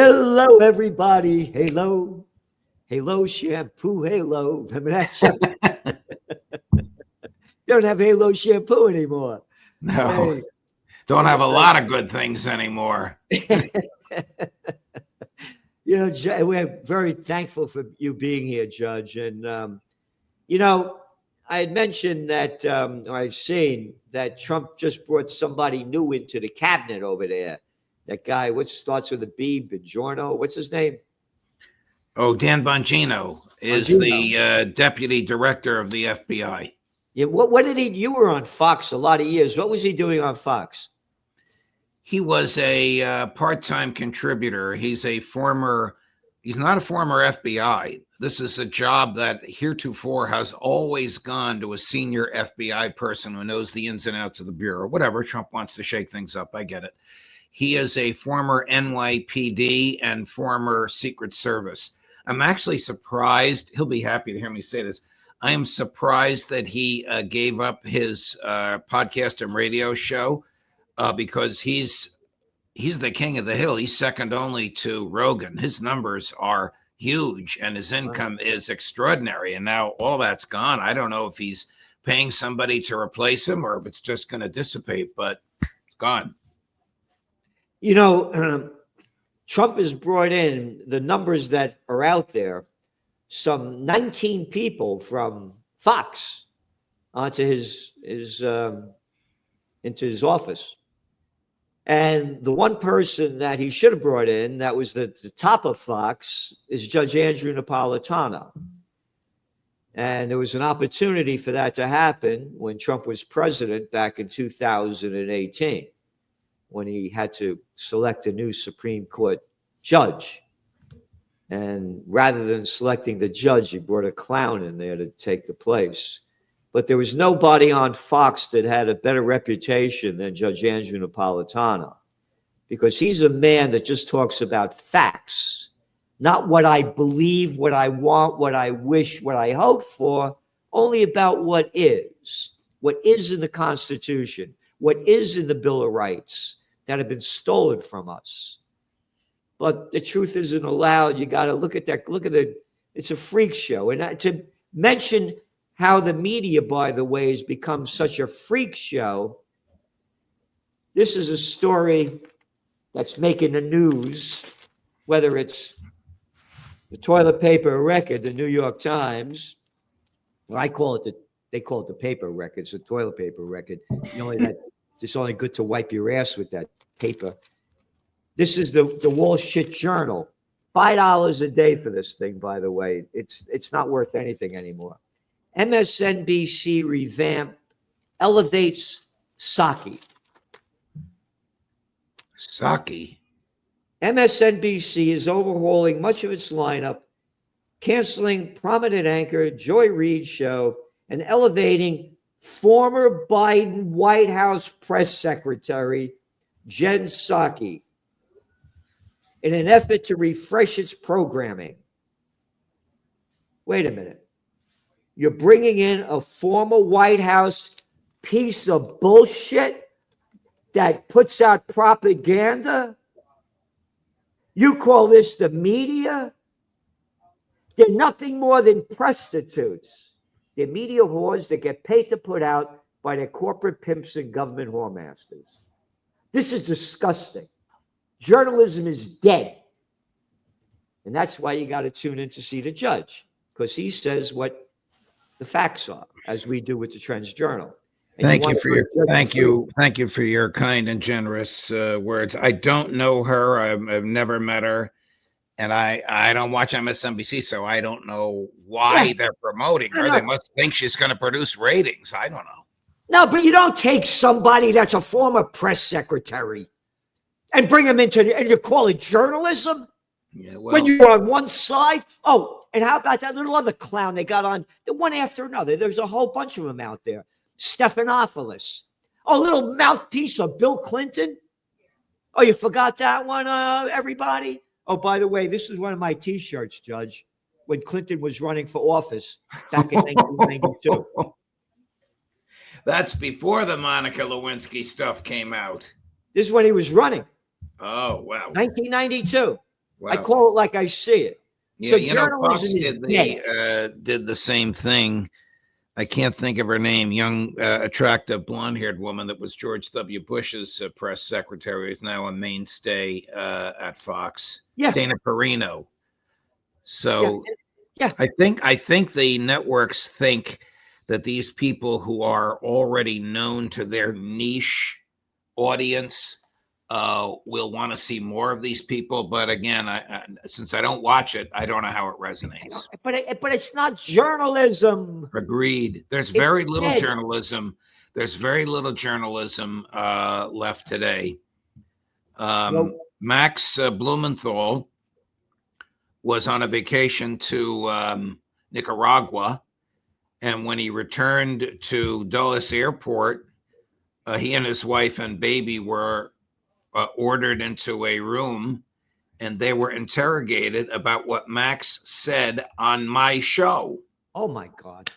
Hello, everybody. Halo. Halo shampoo. Halo. Remember that show? Don't have Halo shampoo anymore. No, Hey. don't have a lot of good things anymore. We're very thankful for you being here, Judge. And, I had mentioned that I've seen that Trump just brought somebody new into the cabinet over there. That guy, what starts with a B, Bajorno? What's his name? Oh, Dan Bongino is the deputy director of the FBI. Yeah, what did he? You were on Fox a lot of years. What was he doing on Fox? He was a part-time contributor. He's not a former FBI. This is a job that heretofore has always gone to a senior FBI person who knows the ins and outs of the bureau. Whatever, Trump wants to shake things up. I get it. He is a former NYPD and former Secret Service. I'm actually surprised. He'll be happy to hear me say this. I am surprised that he gave up his podcast and radio show because he's the king of the hill. He's second only to Rogan. His numbers are huge and his income is extraordinary. And now all that's gone. I don't know if he's paying somebody to replace him or if it's just going to dissipate, but it's gone. Trump has brought in the numbers that are out there, some 19 people from Fox onto his into his office. And the one person that he should have brought in that was the top of Fox is Judge Andrew Napolitano. And there was an opportunity for that to happen when Trump was president back in 2018, when he had to select a new Supreme Court judge. And rather than selecting the judge, he brought a clown in there to take the place. But there was nobody on Fox that had a better reputation than Judge Andrew Napolitano, because he's a man that just talks about facts, not what I believe, what I want, what I wish, what I hope for, only about what is in the Constitution, what is in the Bill of Rights that have been stolen from us. But the truth isn't allowed. You got to look at that. It's a freak show. And to mention how the media, by the way, has become such a freak show. This is a story that's making the news, whether it's the toilet paper record, the New York Times. Well, they call it the paper record. It's the toilet paper record. It's only good to wipe your ass with that paper. This is the Wall Street Journal. $5 a day for this thing, by the way. It's not worth anything anymore. MSNBC revamp elevates Psaki. Psaki. MSNBC is overhauling much of its lineup, canceling prominent anchor Joy Reid's show and elevating former Biden White House press secretary Jen Psaki in an effort to refresh its programming. Wait a minute. You're bringing in a former White House piece of bullshit that puts out propaganda? You call this the media? They're nothing more than prostitutes. They're media whores that get paid to put out by their corporate pimps and government whoremasters. This is disgusting. Journalism is dead. And that's why you got to tune in to see the judge, because he says what the facts are, as we do with the Trends Journal. And thank you for your kind and generous words. I don't know her. I've never met her, and I don't watch MSNBC, so I don't know why they're promoting her. They must think she's going to produce ratings. I don't know. No, but you don't take somebody that's a former press secretary and bring him into and you call it journalism? Yeah, well, when you're on one side. Oh, and how about that little other clown they got on, the one after another? There's a whole bunch of them out there. Stephanopoulos. Oh, little mouthpiece of Bill Clinton. Oh, you forgot that one, everybody? Oh, by the way, this is one of my T-shirts, Judge, when Clinton was running for office back in 1992. That's before the Monica Lewinsky stuff came out. This is when he was running. Oh, wow. 1992. I Wow. call it like I see it. Yeah, So you know, Fox journalism is dead. did the same thing. I can't think of her name. Young, attractive, blonde-haired woman that was George W. Bush's press secretary is now a mainstay at Fox. Yeah, Dana Perino. yeah, So yeah. I think the networks think that these people who are already known to their niche audience will want to see more of these people. But again, since I don't watch it, I don't know how it resonates. But it's not journalism. Agreed. There's It's very little dead. journalism. There's very little journalism left today. Nope. Max Blumenthal was on a vacation to Nicaragua, and when he returned to Dulles Airport, he and his wife and baby were ordered into a room, and they were interrogated about what Max said on my show. Oh my God.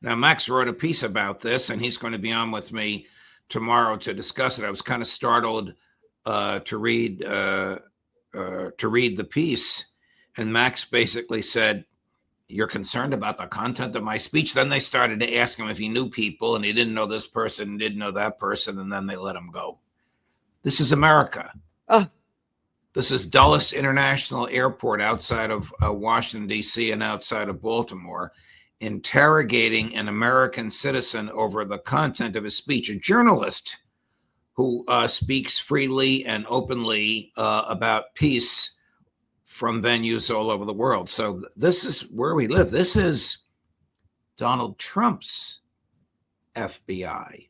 Now, Max wrote a piece about this, and he's going to be on with me tomorrow to discuss it. I was kind of startled to read the piece, and Max basically said, "You're concerned about the content of my speech." Then they started to ask him if he knew people, and he didn't know this person, didn't know that person, and then they let him go. This is America. This is Dulles International Airport outside of Washington, D.C., and outside of Baltimore, interrogating an American citizen over the content of his speech, a journalist who speaks freely and openly about peace from venues all over the world. So this is where we live. This is Donald Trump's FBI.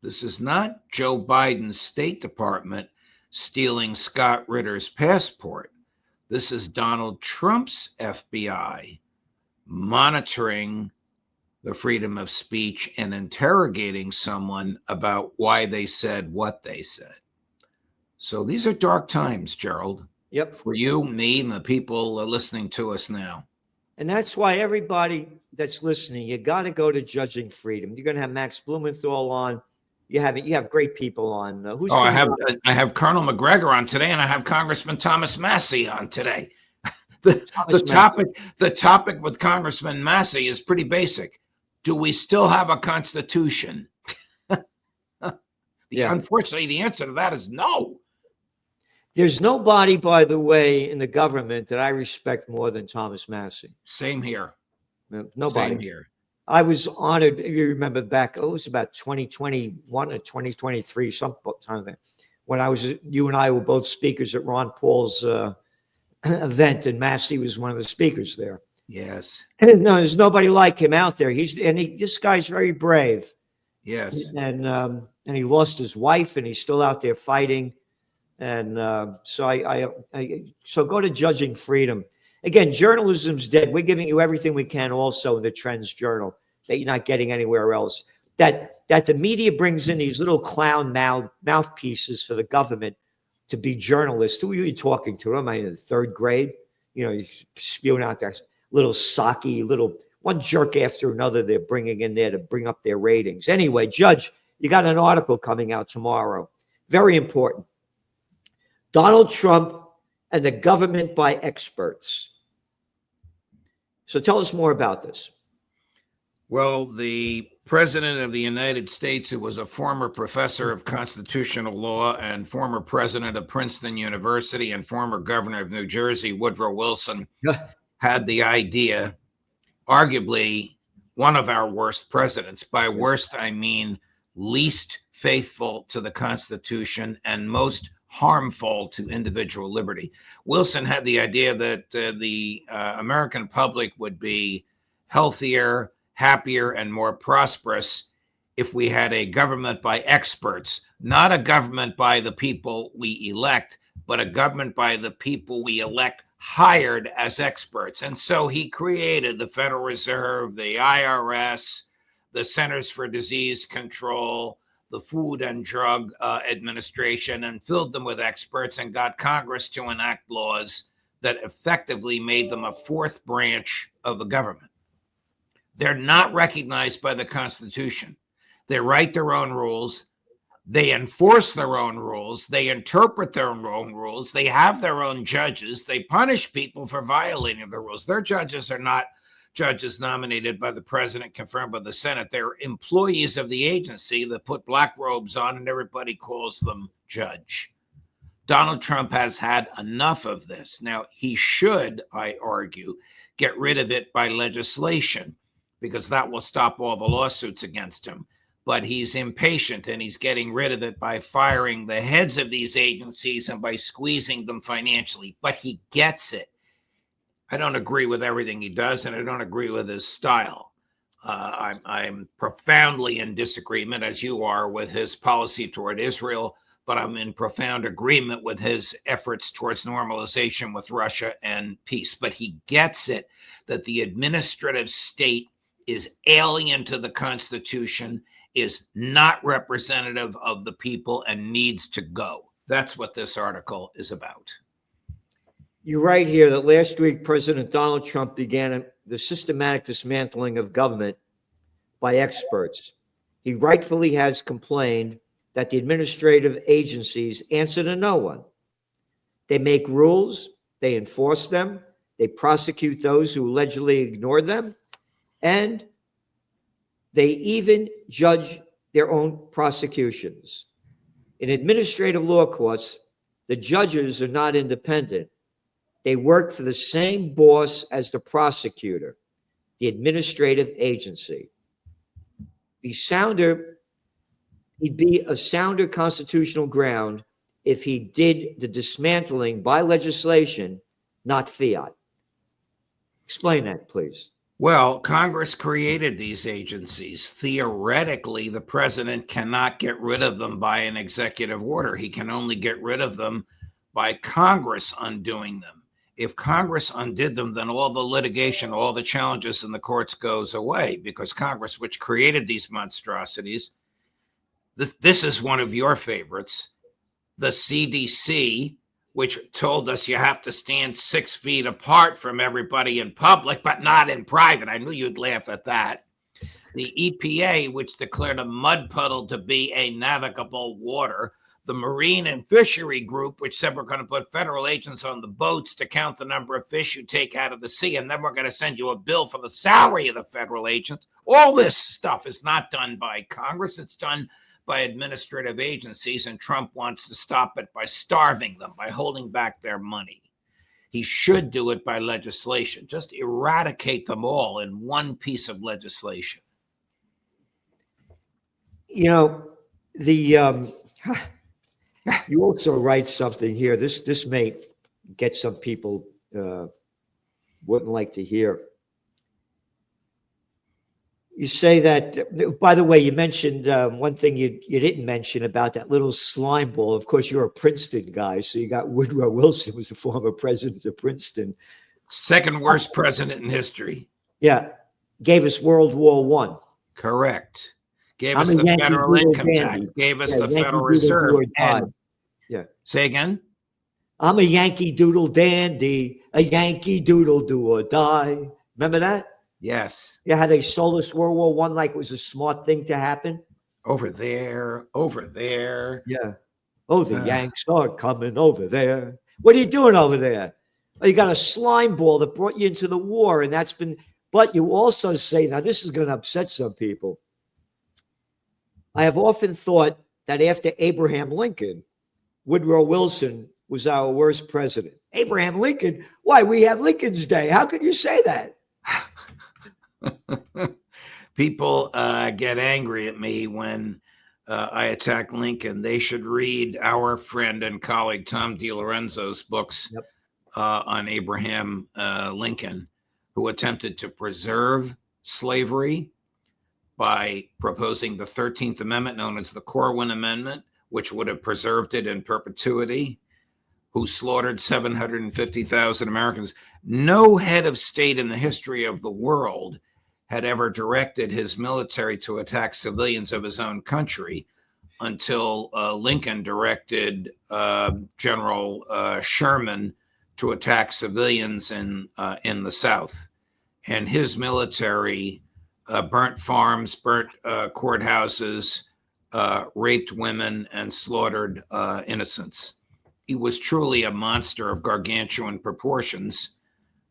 This is not Joe Biden's State Department stealing Scott Ritter's passport. This is Donald Trump's FBI monitoring the freedom of speech and interrogating someone about why they said what they said. So these are dark times, Gerald. Yep. For you, me, and the people listening to us now. And that's why everybody that's listening, you got to go to Judging Freedom. You're going to have Max Blumenthal on. You have great people on. I have Colonel McGregor on today, and I have Congressman Thomas Massey on today. The topic with Congressman Massey is pretty basic. Do we still have a constitution? Unfortunately, the answer to that is no. There's nobody, by the way, in the government that I respect more than Thomas Massey. Same here. Nobody. Same here. I was honored. You remember back, it was about 2021 or 2023, sometime there, when you and I were both speakers at Ron Paul's event, and Massey was one of the speakers there. Yes. And no, there's nobody like him out there. This guy's very brave. Yes. And he lost his wife, and he's still out there fighting. And so go to Judging Freedom. Again, journalism's dead. We're giving you everything we can also in the Trends Journal that you're not getting anywhere else. That the media brings in these little clown mouthpieces for the government to be journalists. Who are you talking to? Am I in the third grade? You're spewing out there little socky, one jerk after another they're bringing in there to bring up their ratings. Anyway, Judge, you got an article coming out tomorrow. Very important. Donald Trump and the government by experts. So tell us more about this. Well, the president of the United States, who was a former professor of constitutional law and former president of Princeton University and former governor of New Jersey, Woodrow Wilson, had the idea, arguably one of our worst presidents. By worst, I mean least faithful to the Constitution and most harmful to individual liberty. Wilson had the idea that the American public would be healthier, happier, and more prosperous if we had a government by experts, not a government by the people we elect, but a government by the people we elect hired as experts. And so he created the Federal Reserve, the IRS, the Centers for Disease Control, the Food and Drug Administration, and filled them with experts and got Congress to enact laws that effectively made them a fourth branch of the government. They're not recognized by the Constitution. They write their own rules. They enforce their own rules. They interpret their own rules. They have their own judges. They punish people for violating the rules. Their judges are not judges nominated by the president, confirmed by the Senate. They're employees of the agency that put black robes on, and everybody calls them judge. Donald Trump has had enough of this. Now, he should, I argue, get rid of it by legislation, because that will stop all the lawsuits against him. But he's impatient, and he's getting rid of it by firing the heads of these agencies and by squeezing them financially. But he gets it. I don't agree with everything he does, and I don't agree with his style. I'm profoundly in disagreement, as you are, with his policy toward Israel, but I'm in profound agreement with his efforts towards normalization with Russia and peace. But he gets it that the administrative state is alien to the Constitution, is not representative of the people, and needs to go. That's what this article is about. You write here that last week, President Donald Trump began the systematic dismantling of government by experts. He rightfully has complained that the administrative agencies answer to no one. They make rules, they enforce them, they prosecute those who allegedly ignore them, and they even judge their own prosecutions. In administrative law courts, the judges are not independent. They work for the same boss as the prosecutor, the administrative agency. He'd be a sounder constitutional ground if he did the dismantling by legislation, not fiat. Explain that, please. Well, Congress created these agencies. Theoretically, the president cannot get rid of them by an executive order. He can only get rid of them by Congress undoing them. If Congress undid them, then all the litigation, all the challenges in the courts goes away, because Congress, which created these monstrosities, this is one of your favorites, the CDC, which told us you have to stand 6 feet apart from everybody in public, but not in private. I knew you'd laugh at that. The EPA, which declared a mud puddle to be a navigable water. The Marine and Fishery Group, which said we're going to put federal agents on the boats to count the number of fish you take out of the sea, and then we're going to send you a bill for the salary of the federal agents. All this stuff is not done by Congress. It's done by administrative agencies, and Trump wants to stop it by starving them, by holding back their money. He should do it by legislation. Just eradicate them all in one piece of legislation. You know, you also write something here. This may get some people wouldn't like to hear. You say that, by the way, you mentioned one thing you didn't mention about that little slime ball. Of course, you're a Princeton guy, so you got Woodrow Wilson, was the former president of Princeton. Second worst president in history. Yeah. Gave us World War I. Correct. Gave us the federal income tax. Gave us the Federal Reserve. Yeah. Say again? I'm a Yankee Doodle dandy, a Yankee Doodle do or die. Remember that? Yes. Yeah, how they sold us World War I like it was a smart thing to happen. Over there, over there. Yeah. Oh, the Yanks are coming over there. What are you doing over there? Oh, you got a slime ball that brought you into the war, and that's been. But you also say, now this is going to upset some people. I have often thought that after Abraham Lincoln, Woodrow Wilson was our worst president. Abraham Lincoln? Why? We have Lincoln's Day. How could you say that? People get angry at me when I attack Lincoln. They should read our friend and colleague Tom DiLorenzo's books on Abraham Lincoln, who attempted to preserve slavery by proposing the 13th Amendment, known as the Corwin Amendment, which would have preserved it in perpetuity, who slaughtered 750,000 Americans. No head of state in the history of the world had ever directed his military to attack civilians of his own country until Lincoln directed General Sherman to attack civilians in the South. And his military burnt farms, burnt courthouses, raped women and slaughtered innocents. He was truly a monster of gargantuan proportions.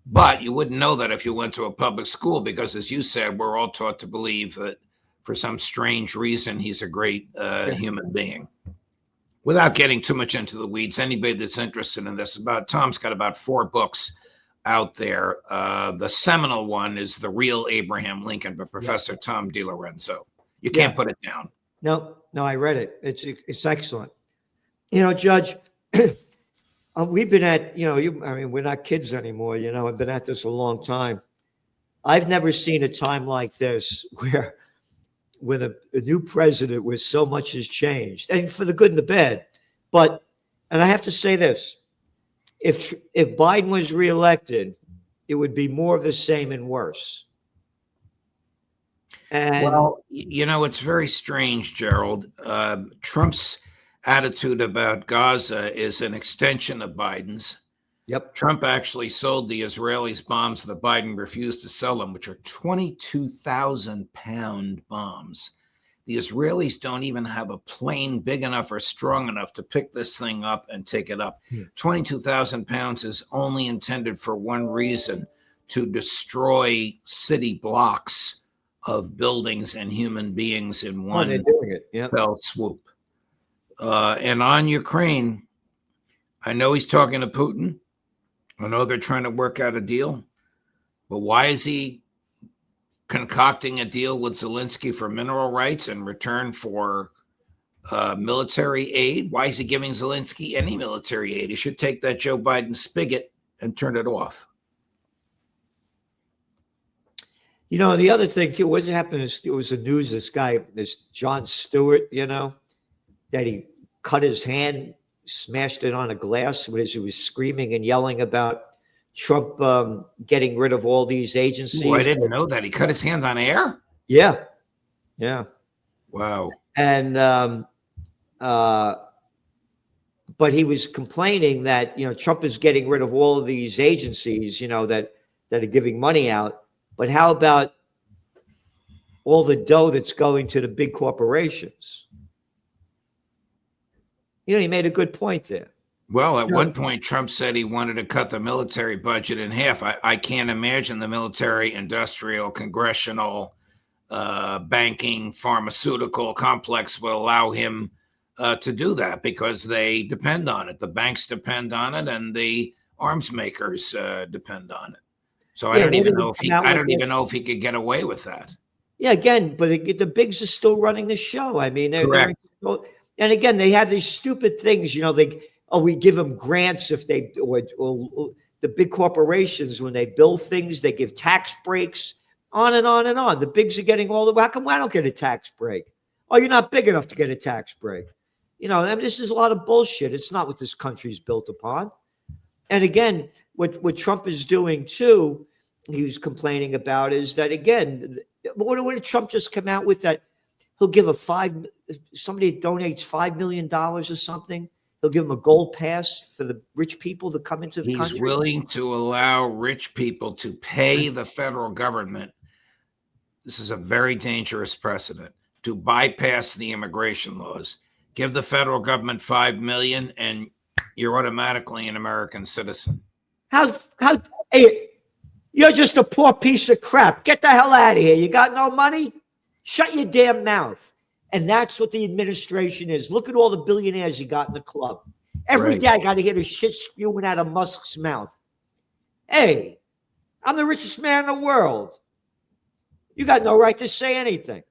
But you wouldn't know that if you went to a public school because, as you said, we're all taught to believe that for some strange reason he's a great human being. Without getting too much into the weeds, anybody that's interested in this, Tom's got about 4 books out there. The seminal one is The Real Abraham Lincoln by Professor Tom DiLorenzo. You can't put it down. No, I read it. It's excellent. Judge, we've been at, we're not kids anymore. I've been at this a long time. I've never seen a time like this where with a new president where so much has changed, and for the good and the bad. And I have to say this, if Biden was reelected, it would be more of the same and worse. And well, it's very strange, Gerald. Trump's attitude about Gaza is an extension of Biden's. Yep. Trump actually sold the Israelis bombs that Biden refused to sell them, which are 22,000-pound bombs. The Israelis don't even have a plane big enough or strong enough to pick this thing up and take it up. 22,000 pounds is only intended for one reason, to destroy city blocks of buildings and human beings in one fell swoop. And on Ukraine, I know he's talking to Putin. I know they're trying to work out a deal. But why is he concocting a deal with Zelensky for mineral rights in return for military aid? Why is he giving Zelensky any military aid? He should take that Joe Biden spigot and turn it off. The other thing, too, what happened is, it was the news, this Jon Stewart, that he cut his hand, smashed it on a glass as he was screaming and yelling about Trump getting rid of all these agencies. Ooh, I didn't know that. He cut his hand on air? Yeah. Wow. And but he was complaining that Trump is getting rid of all of these agencies that are giving money out. But how about all the dough that's going to the big corporations? He made a good point there. Well, at one point, Trump said he wanted to cut the military budget in half. I can't imagine the military, industrial, congressional, banking, pharmaceutical complex will allow him to do that because they depend on it. The banks depend on it, and the arms makers depend on it. So I don't even know if he could get away with that. Yeah, again, but the bigs are still running the show. I mean, correct. And again, they have these stupid things. We give them grants if they or the big corporations when they build things, they give tax breaks, on and on and on. The bigs are getting all the. How come I don't get a tax break? Oh, you're not big enough to get a tax break. This is a lot of bullshit. It's not what this country's built upon. And again, what Trump is doing too, he was complaining about is that again, what did Trump just come out with that he'll give somebody donates $5 million or something. He'll give them a gold pass for the rich people to come into the country. He's willing to allow rich people to pay the federal government. This is a very dangerous precedent to bypass the immigration laws. Give the federal government $5 million and you're automatically an American citizen. Hey, you're just a poor piece of crap. Get the hell out of here. You got no money? Shut your damn mouth. And that's what the administration is. Look at all the billionaires you got in the club. Every day I got to hear the shit spewing out of Musk's mouth. Hey, I'm the richest man in the world. You got no right to say anything.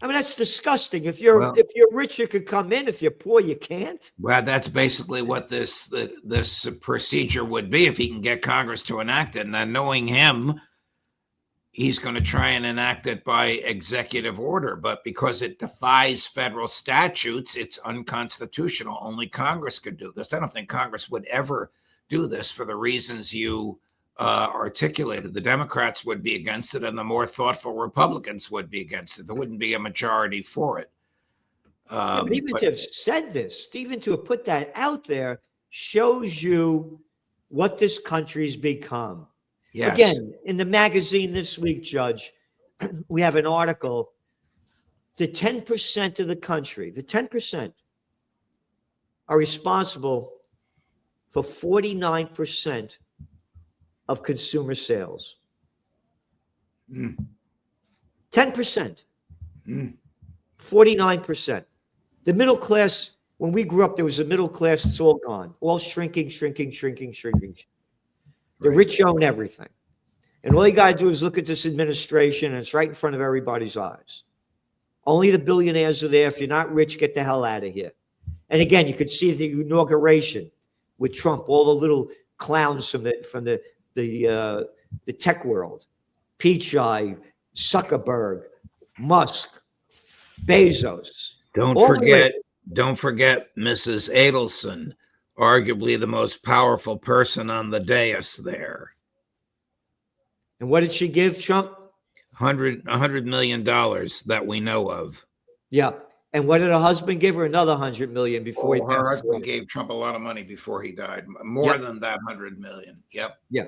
I mean, that's disgusting. If you're rich, you could come in. If you're poor, you can't. Well, that's basically what this procedure would be if he can get Congress to enact it. And then knowing him, he's going to try and enact it by executive order. But because it defies federal statutes, it's unconstitutional. Only Congress could do this. I don't think Congress would ever do this for the reasons you articulated. The Democrats would be against it, and the more thoughtful Republicans would be against it. There wouldn't be a majority for it. But even to have said this, even to have put that out there, shows you what this country's become. Yes. Again, in the magazine this week, Judge, we have an article the 10% of the country, the 10% are responsible for 49% of consumer sales. 10%, 49%. The middle class, when we grew up, there was a middle class, it's all gone, all shrinking. The rich own everything. And all you got to do is look at this administration, and it's right in front of everybody's eyes. Only the billionaires are there. If you're not rich, get the hell out of here. And again, you could see the inauguration with Trump, all the little clowns from the tech world, Pichai, Zuckerberg, Musk, Bezos. Don't forget Mrs. Adelson, arguably the most powerful person on the dais there. And what did she give Trump? $100 million that we know of. Yeah. And what did her husband give her? Another $100 million before he passed away. Her husband gave Trump a lot of money before he died. More than that $100 million. Yep. Yeah.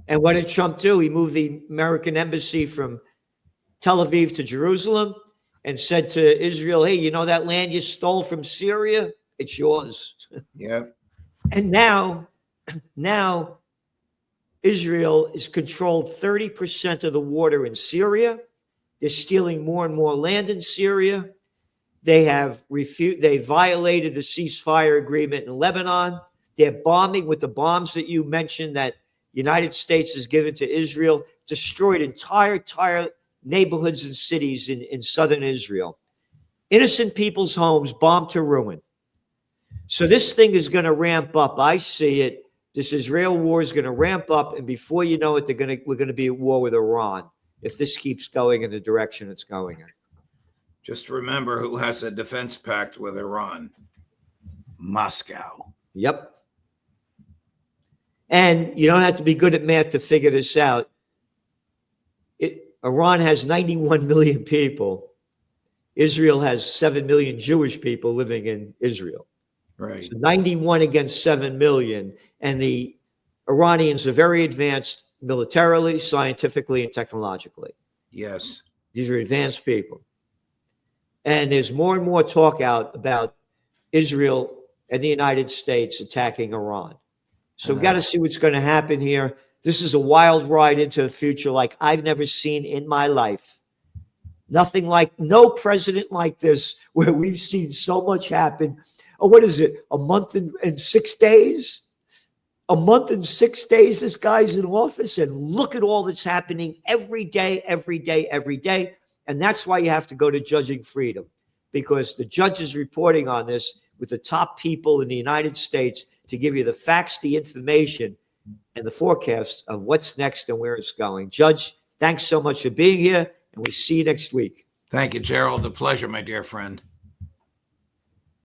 And what did Trump do? He moved the American embassy from Tel Aviv to Jerusalem and said to Israel, hey, you know that land you stole from Syria? It's yours. Yep. And now Israel is controlled 30% of the water in Syria. They're stealing more and more land in Syria. They violated the ceasefire agreement in Lebanon. They're bombing with the bombs that you mentioned that United States has given to Israel, destroyed entire neighborhoods and cities in southern Israel. Innocent people's homes bombed to ruin. So this thing is going to ramp up. I see it. This Israel war is going to ramp up, and before you know it, we're going to be at war with Iran if this keeps going in the direction it's going in. Just remember who has a defense pact with Iran. Moscow. Yep. And you don't have to be good at math to figure this out. Iran has 91 million people. Israel has 7 million Jewish people living in Israel. Right. So 91 against 7 million. And the Iranians are very advanced militarily, scientifically, and technologically. Yes. These are advanced people. And there's more and more talk out about Israel and the United States attacking Iran. So we've got to see what's going to happen here. This is a wild ride into the future like I've never seen in my life. Nothing like, no president like this, where we've seen so much happen. Oh, what is it? A month and 6 days? A month and 6 days this guy's in office, and look at all that's happening every day. And that's why you have to go to Judging Freedom, because the judge is reporting on this with the top people in the United States to give you the facts, the information, and the forecasts of what's next and where it's going. Judge, thanks so much for being here, and we'll see you next week. Thank you, Gerald. A pleasure, my dear friend.